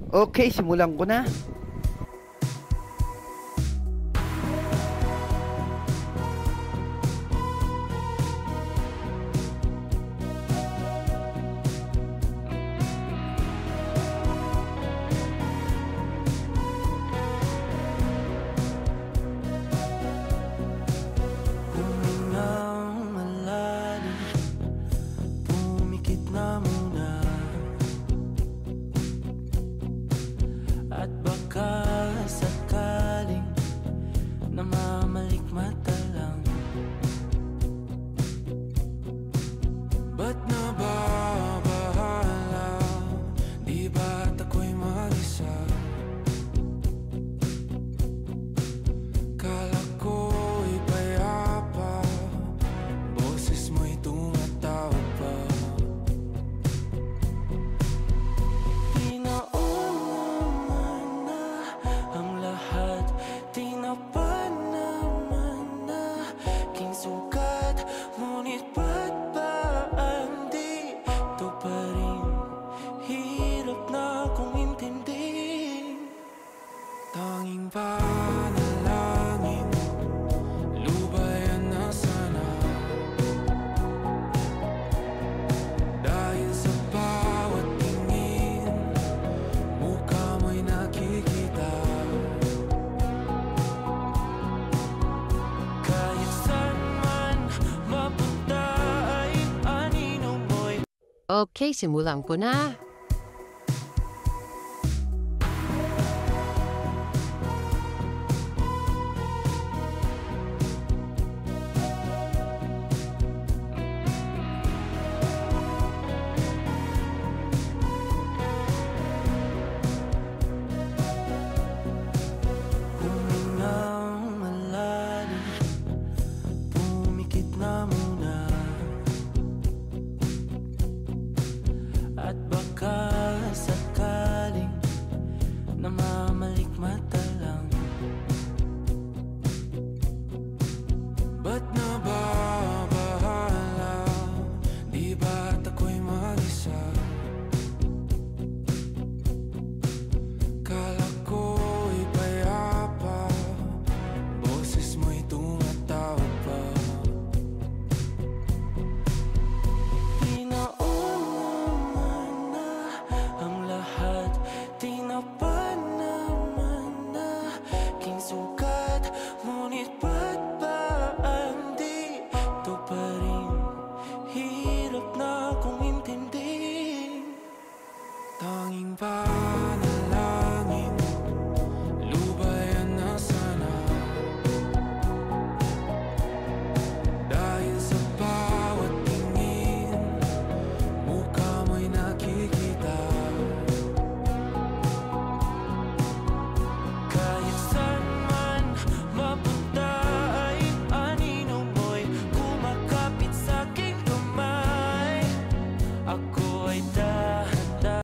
Okay, simulan ko na. At baka sakaling namamalikmata lang. Ba't nababahala? Di ba't ako'y mag-isa? Kala ko'y payapa, boses mo'y tumatawag pa. Tinapa naman na aking sugat, ngunit ba't ba andito pa rin? Hirap na akong intindihin. Tanging panalangin, lubayan na sana. Dahil sa bawat tingin, mukha mo'y nakikita. Okay, simulan ko na.